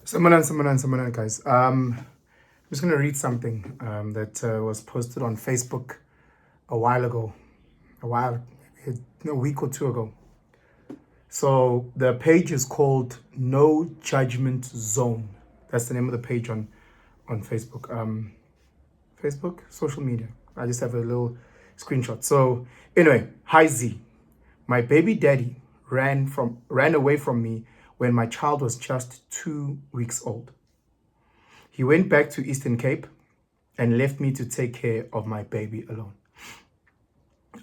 Samanan, guys. I'm just going to read something that was posted on Facebook a while ago, a week or two ago. So the page is called No Judgment Zone. That's the name of the page on Facebook. Facebook, social media. I just have a little screenshot. So anyway, hi Z. My baby daddy ran away from me when my child was just 2 weeks old. He went back to Eastern Cape and left me to take care of my baby alone.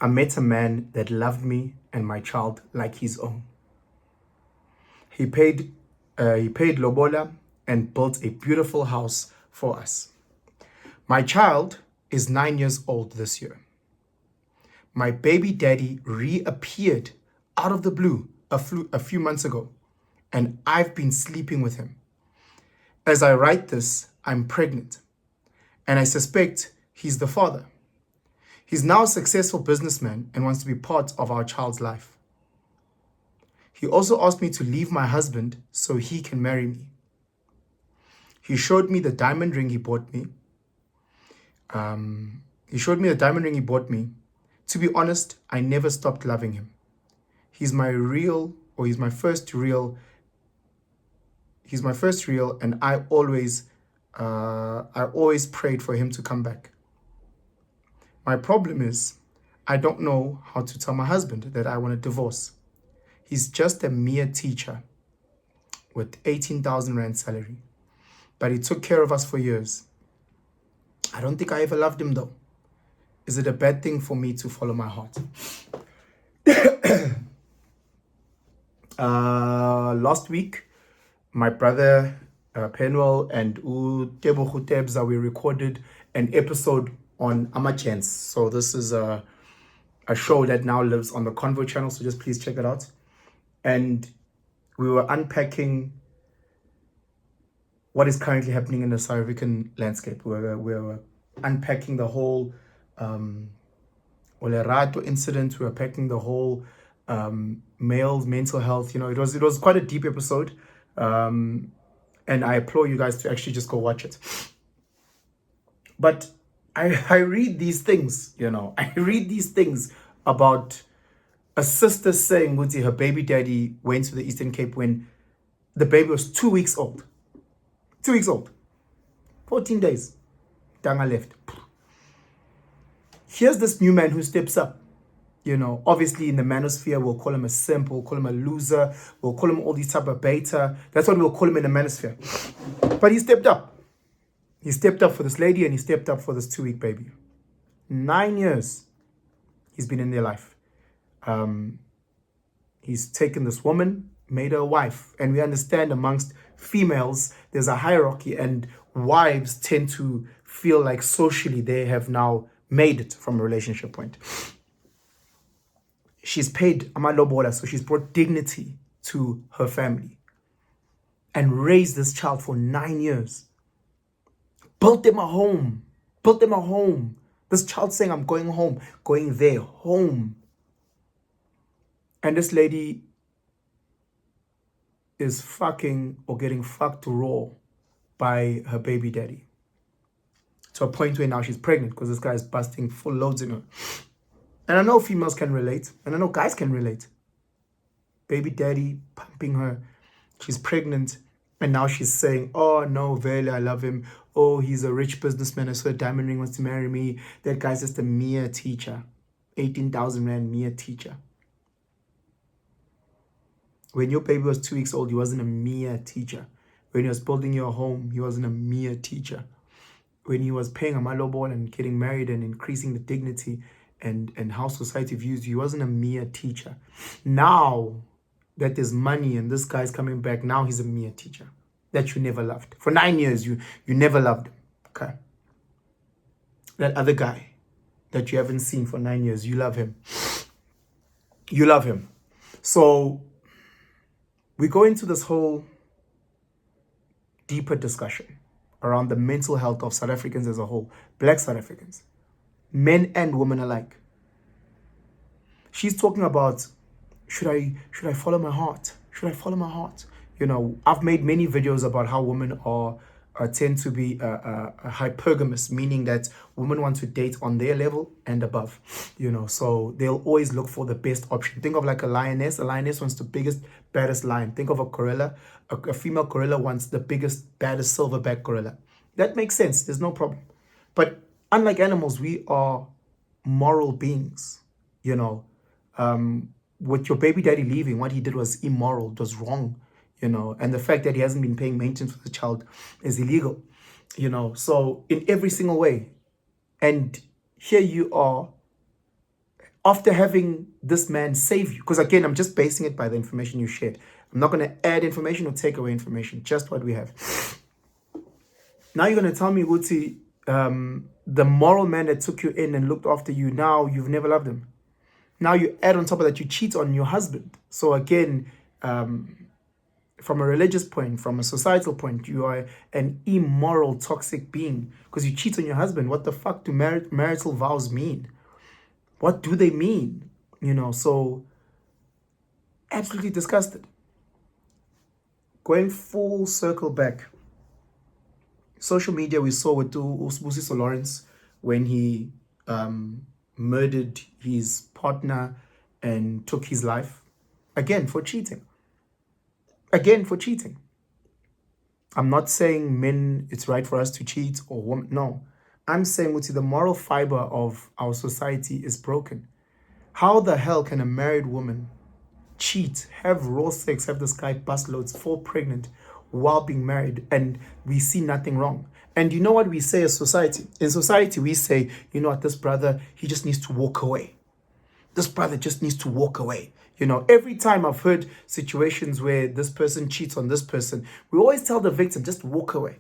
I met a man that loved me and my child like his own. He paid lobola and built a beautiful house for us. My child is 9 years old this year. My baby daddy reappeared out of the blue a few months ago, and I've been sleeping with him. As I write this, I'm pregnant, and I suspect he's the father. He's now a successful businessman and wants to be part of our child's life. He also asked me to leave my husband so he can marry me. He showed me the diamond ring he bought me. To be honest, I never stopped loving him. He's my first real, and I always prayed for him to come back. My problem is, I don't know how to tell my husband that I want a divorce. He's just a mere teacher with 18,000 Rand salary, but he took care of us for years. I don't think I ever loved him though. Is it a bad thing for me to follow my heart? Last week, my brother Penwell and Tebogo Tebza, we recorded an episode on Amachance. So this is a show that now lives on the Convo channel, so just please check it out. And we were unpacking what is currently happening in the South African landscape. We were unpacking the whole Olerato incident. We were unpacking the whole males' mental health. You know, it was quite a deep episode. And I implore you guys to actually just go watch it. But I read these things, I read these things about a sister saying her baby daddy went to the Eastern Cape when the baby was 2 weeks old. 2 weeks old. 14 days. Danga left. Here's this new man who steps up. Obviously in the manosphere, we'll call him a simp, we'll call him a loser, we'll call him all these type of beta. That's what we'll call him in the manosphere. But he stepped up. He stepped up for this lady and he stepped up for this 2-week baby. 9 years he's been in their life. He's taken this woman, made her a wife. And we understand amongst females, there's a hierarchy, and wives tend to feel like socially they have now made it from a relationship point. She's paid amalobola, so she's brought dignity to her family and raised this child for 9 years. Built them a home. This child saying, I'm going home, going there, home. And this lady is fucking or getting fucked raw by her baby daddy. To a point where now she's pregnant because this guy is busting full loads in her. And I know females can relate. And I know guys can relate. Baby daddy pumping her. She's pregnant. And now she's saying, oh no, Vele, I love him. Oh, he's a rich businessman. I saw a diamond ring, wants to marry me. That guy's just a mere teacher. 18,000 Rand, mere teacher. When your baby was 2 weeks old, he wasn't a mere teacher. When he was building your home, he wasn't a mere teacher. When he was paying a malobol and getting married and increasing the dignity and how society views you, he wasn't a mere teacher. Now that there's money and this guy's coming back, now he's a mere teacher that you never loved. For 9 years, you never loved him. Okay. That other guy that you haven't seen for 9 years, you love him. You love him. So we go into this whole deeper discussion around the mental health of South Africans as a whole, Black South Africans, men and women alike. She's talking about, should I follow my heart? Should I follow my heart? I've made many videos about how women tend to be hypergamous, meaning that women want to date on their level and above, so they'll always look for the best option. Think of like a lioness. A lioness wants the biggest, baddest lion. Think of a gorilla. A female gorilla wants the biggest, baddest silverback gorilla. That makes sense. There's no problem. But unlike animals, we are moral beings, with your baby daddy leaving, what he did was immoral, it was wrong, and the fact that he hasn't been paying maintenance for the child is illegal, so in every single way. And here you are, after having this man save you, because again, I'm just basing it by the information you shared. I'm not going to add information or take away information, just what we have. Now you're going to tell me, Uti, the moral man that took you in and looked after you, now you've never loved him. Now you add on top of that, you cheat on your husband. So again, from a religious point, from a societal point, you are an immoral, toxic being because you cheat on your husband. What the fuck do marital vows mean? What do they mean? So absolutely disgusted. Going full circle back. Social media, we saw with Busiso Lawrence when he murdered his partner and took his life, again for cheating. I'm not saying men, it's right for us to cheat, or women. No, I'm saying the moral fiber of our society is broken. How the hell can a married woman cheat, have raw sex, have this guy bust loads, fall pregnant while being married, and we see nothing wrong? And you know what we say as society? In society, we say, this brother, he just needs to walk away. This brother just needs to walk away. Every time I've heard situations where this person cheats on this person, we always tell the victim, just walk away.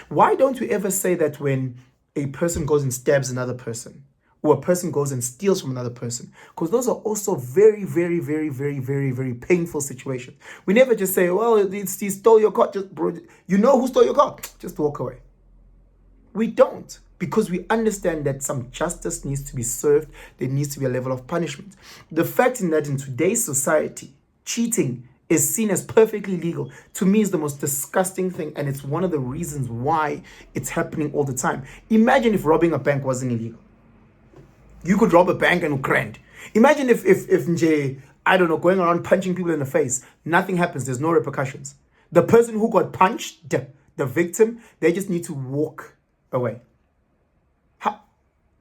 Why don't we ever say that when a person goes and stabs another person, or a person goes and steals from another person? Because those are also very, very, very, very, very, very painful situations. We never just say, well, he stole your car. Just, bro, you know who stole your car? Just walk away. We don't, because we understand that some justice needs to be served. There needs to be a level of punishment. The fact in that in today's society, cheating is seen as perfectly legal, to me is the most disgusting thing, and it's one of the reasons why it's happening all the time. Imagine if robbing a bank wasn't illegal. You could rob a bank and grand. Imagine if I don't know, going around punching people in the face, nothing happens, there's no repercussions. The person who got punched, the victim, they just need to walk away.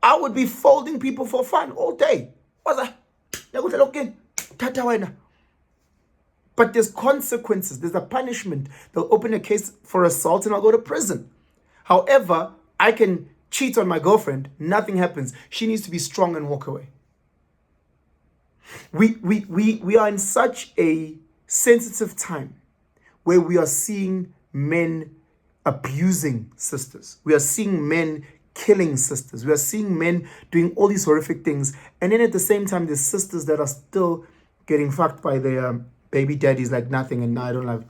I would be folding people for fun all day. But there's consequences, there's a punishment. They'll open a case for assault and I'll go to prison. However, I can cheat on my girlfriend, nothing happens. She needs to be strong and walk away. We are in such a sensitive time where we are seeing men abusing sisters. We are seeing men killing sisters. We are seeing men doing all these horrific things. And then at the same time, there's sisters that are still getting fucked by their baby daddies like nothing, and I don't love.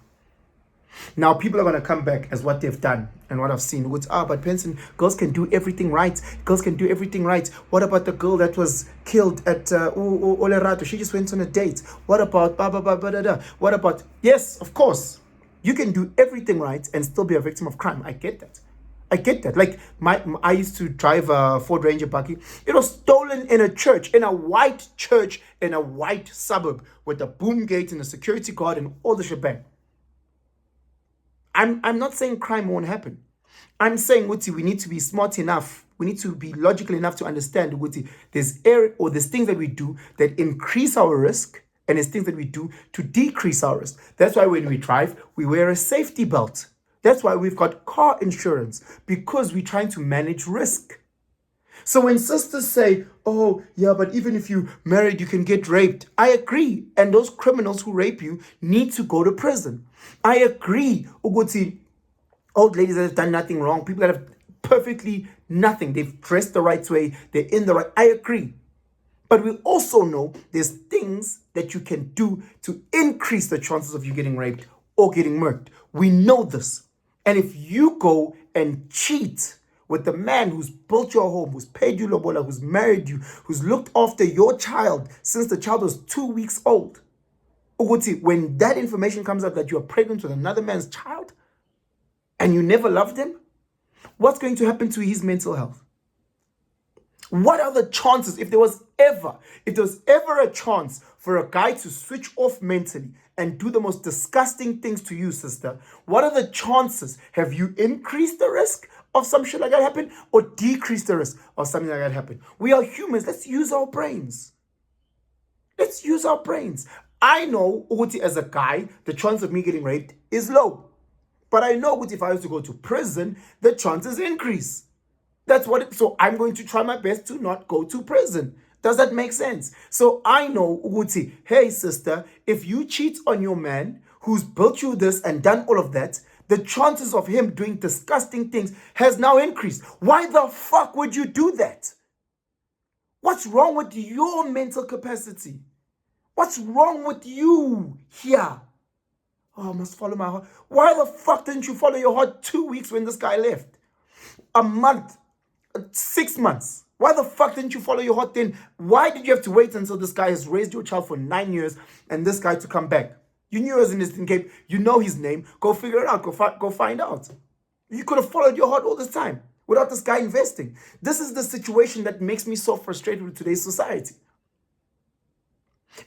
Now people are going to come back as what they've done and what I've seen. Which, but Penson, girls can do everything right. Girls can do everything right. What about the girl that was killed at Olerato? She just went on a date. What about What about? Yes, of course. You can do everything right and still be a victim of crime. I get that. Like I used to drive a Ford Ranger buggy. It was stolen in a church, in a white church, in a white suburb with a boom gate and a security guard and all the shebang. I'm not saying crime won't happen. I'm saying, Wuti, we need to be smart enough. We need to be logical enough to understand, Wuti, there's things that we do that increase our risk, and there's things that we do to decrease our risk. That's why when we drive, we wear a safety belt. That's why we've got car insurance, because we're trying to manage risk. So when sisters say, oh, yeah, but even if you're married, you can get raped. I agree. And those criminals who rape you need to go to prison. I agree. Uguti, old ladies that have done nothing wrong, people that have perfectly nothing, they've dressed the right way, they're in the right. I agree. But we also know there's things that you can do to increase the chances of you getting raped or getting murdered. We know this. And if you go and cheat with the man who's built your home, who's paid you lobola, who's married you, who's looked after your child since the child was 2 weeks old, ukuthi when that information comes out that you are pregnant with another man's child and you never loved him, what's going to happen to his mental health? What are the chances, if there was ever a chance for a guy to switch off mentally and do the most disgusting things to you, sister, what are the chances? Have you increased the risk of some shit like that happen or decreased the risk of something like that happen? We are humans. Let's use our brains. Let's use our brains. I know, Uti, as a guy, the chance of me getting raped is low. But I know, Uti, if I was to go to prison, the chances increase. That's what so I'm going to try my best to not go to prison. Does that make sense? So I know, Uti, hey, sister, if you cheat on your man who's built you this and done all of that, the chances of him doing disgusting things has now increased. Why the fuck would you do that? What's wrong with your mental capacity? What's wrong with you here? Oh, I must follow my heart. Why the fuck didn't you follow your heart 2 weeks when this guy left? A month, 6 months. Why the fuck didn't you follow your heart then? Why did you have to wait until this guy has raised your child for 9 years and this guy to come back? You knew he was in Eastern Cape. You know his name. Go figure it out. Go find out. You could have followed your heart all this time without this guy investing. This is the situation that makes me so frustrated with today's society.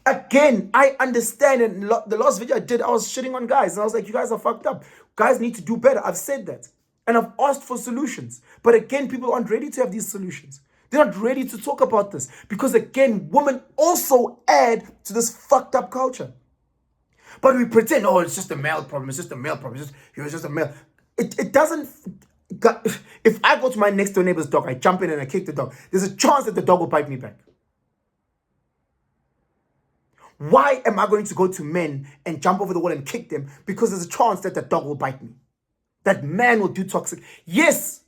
Again, I understand, and the last video I did, I was shitting on guys, and I was like, you guys are fucked up. Guys need to do better. I've said that. And I've asked for solutions. But again, people aren't ready to have these solutions. They're not ready to talk about this. Because again, women also add to this fucked up culture. But we pretend, oh, it's just a male problem. It's just a male problem. He was just a male. It doesn't... If I go to my next door neighbor's dog, I jump in and I kick the dog, there's a chance that the dog will bite me back. Why am I going to go to men and jump over the wall and kick them? Because there's a chance that the dog will bite me. That man will do toxic. Yes,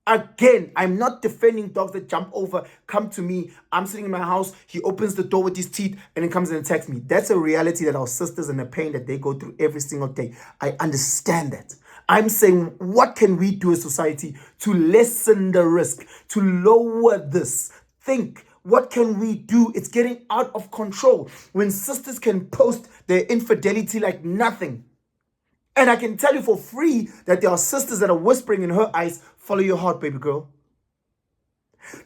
again, I'm not defending dogs that jump over, come to me. I'm sitting in my house. He opens the door with his teeth and then comes and attacks me. That's a reality that our sisters and the pain that they go through every single day. I understand that. I'm saying, what can we do as society to lessen the risk, to lower this? Think. What can we do? It's getting out of control. When sisters can post their infidelity like nothing. And I can tell you for free that there are sisters that are whispering in her eyes, follow your heart, baby girl.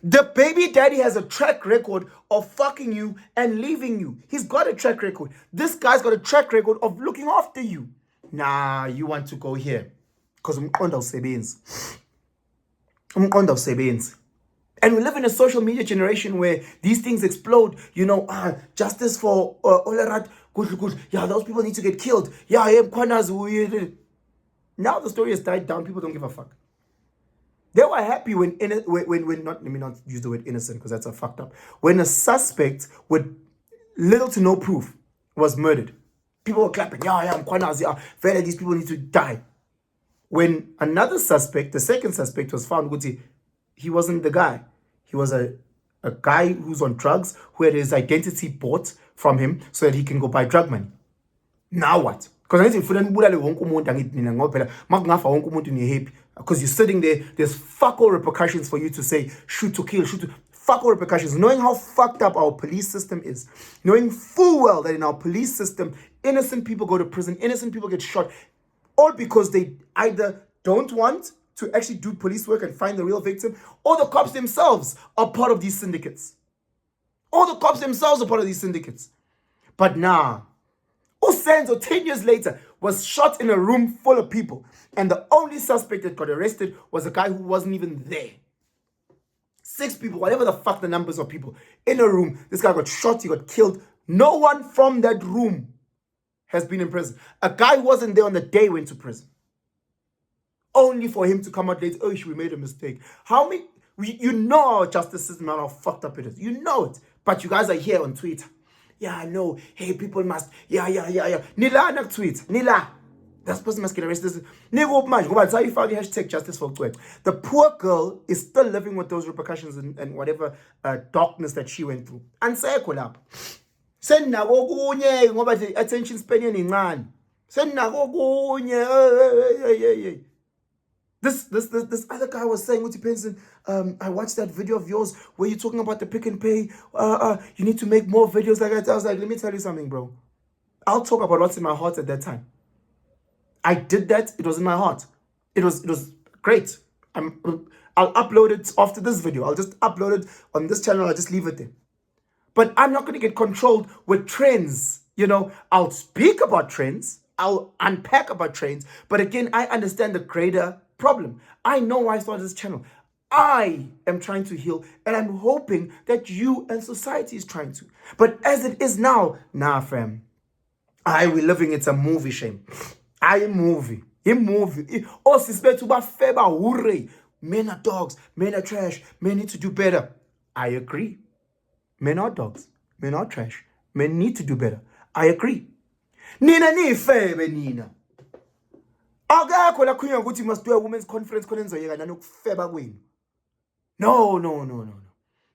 The baby daddy has a track record of fucking you and leaving you. He's got a track record. This guy's got a track record of looking after you. Nah, you want to go here. Because umqondo awusebenzi. And we live in a social media generation where these things explode. You know, justice for Olerat, good. Yeah, those people need to get killed. Yeah, now the story has died down. People don't give a fuck. They were happy when not, let me not use the word innocent because that's a fucked up. When a suspect with little to no proof was murdered. People were clapping. Yeah, Mkwanazi. Yeah, fairly, these people need to die. When another suspect, the second suspect, was found, he wasn't the guy. He was a guy who's on drugs who had his identity bought from him so that he can go buy drug money. Now what? Because you're sitting there, there's fuck all repercussions for you to say, shoot to kill, fuck all repercussions. Knowing how fucked up our police system is, knowing full well that in our police system, innocent people go to prison, innocent people get shot, all because they either don't want to actually do police work and find the real victim, or the cops themselves are part of these syndicates. But nah, Osenzo, 10 years later, was shot in a room full of people, and the only suspect that got arrested was a guy who wasn't even there. 6 people, whatever the fuck the numbers of people, in a room. This guy got shot, he got killed. No one from that room has been in prison. A guy who wasn't there on the day went to prison. Only for him to come out later, oh, we made a mistake. You know our justice system and how fucked up it is. You know it. But you guys are here on Twitter. Yeah, I know. Hey, people must. Yeah. Nila nak tweet. Nila. That person must get arrested. That's how you found the hashtag justice for Twitter. The poor girl is still living with those repercussions and whatever darkness that she went through. And say collab. Send na kokunye ngoba the attention span incane. Send na kokunye. This other guy was saying, what depends on, I watched that video of yours where you're talking about the Pick and Pay. You need to make more videos like that. I was like, let me tell you something, bro. I'll talk about what's in my heart at that time. I did that. It was in my heart. It was great. I'll upload it after this video. I'll just upload it on this channel. I'll just leave it there. But I'm not going to get controlled with trends. I'll speak about trends. I'll unpack about trends. But again, I understand the greater problem. I know why I started this channel. I am trying to heal, and I'm hoping that you and society is trying to. But as it is now, nah, fam. We're living, it's a movie, shame. A movie. Oh, suspect to feba hurry. Men are dogs, men are trash, men need to do better. I agree. Men are dogs, men are trash, men need to do better. I agree. Nina ni febe Nina. Akakho la kunya ukuthi must do a women's conference konenzoyeka nanokufeba kwenu. No.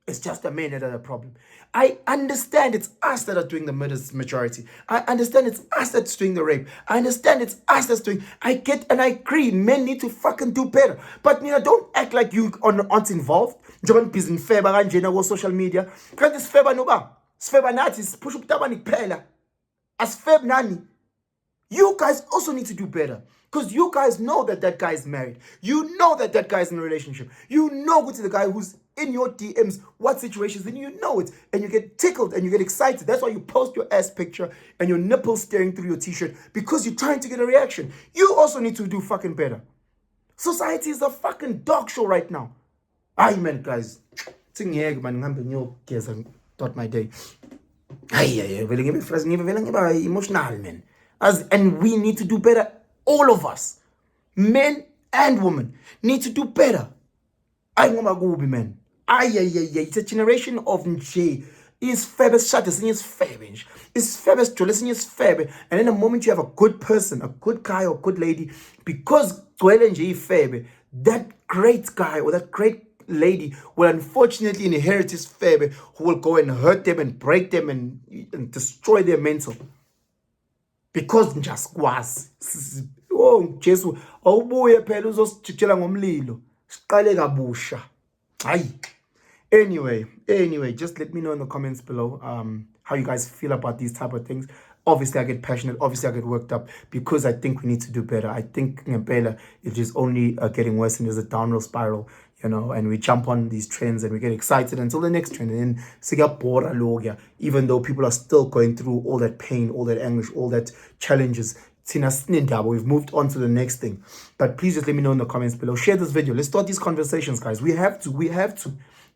It's just the men that are the problem. I understand it's us that are doing the majority. I understand it's us that's doing the rape. I understand it's us that's doing. I get and I agree. Men need to fucking do better. But Nina, don't act like you aren't involved. Njengoba busy ngifeba kanjena ko social media. Kanti sifeba noba. Sifeba nathi sipusha ukutabani kuphela. Asifeb nani. You guys also need to do better. Because you guys know that guy is married. You know that guy is in a relationship. You know what's the guy who's in your DMs, what situations, and you know it. And you get tickled and you get excited. That's why you post your ass picture and your nipples staring through your t-shirt because you're trying to get a reaction. You also need to do fucking better. Society is a fucking dog show right now. Aye, man, guys. Start my day. Emotional, man. And we need to do better. All of us, men and women, need to do better. Man. It's a generation of nje. Is fabulous shut is fabish. Is fabulous jolly is fab. And in a moment you have a good person, a good guy or good lady, because that great guy or that great lady will unfortunately inherit his fab, who will go and hurt them and break them and destroy their mental. Because just was. Oh, Jesu, awubuye phela uzosijikela ngomlilo. Siqale kabusha. Hayi. Anyway, just let me know in the comments below how you guys feel about these type of things. Obviously, I get passionate. Obviously, I get worked up because I think we need to do better. I think ngempela it is only getting worse and there's a downward spiral, and we jump on these trends and we get excited until the next trend. And then even though people are still going through all that pain, all that anguish, all that challenges, we've moved on to the next thing. But please just let me know in the comments below. Share this video. Let's start these conversations, guys. We have to.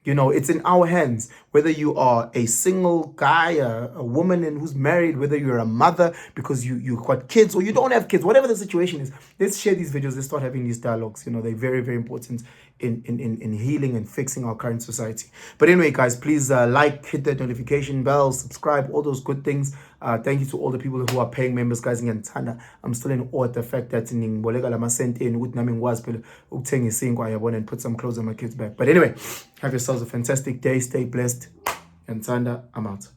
It's in our hands. Whether you are a single guy, a woman and who's married, whether you're a mother because you got kids or you don't have kids, whatever the situation is, let's share these videos. Let's start having these dialogues. They're very, very important in healing and fixing our current society. But anyway, guys, please hit that notification bell, subscribe, all those good things. Thank you to all the people who are paying members, guys. I'm still in awe at the fact that and put some clothes on my kids back. But anyway, have yourselves a fantastic day. Stay blessed. And Tanda, I'm out.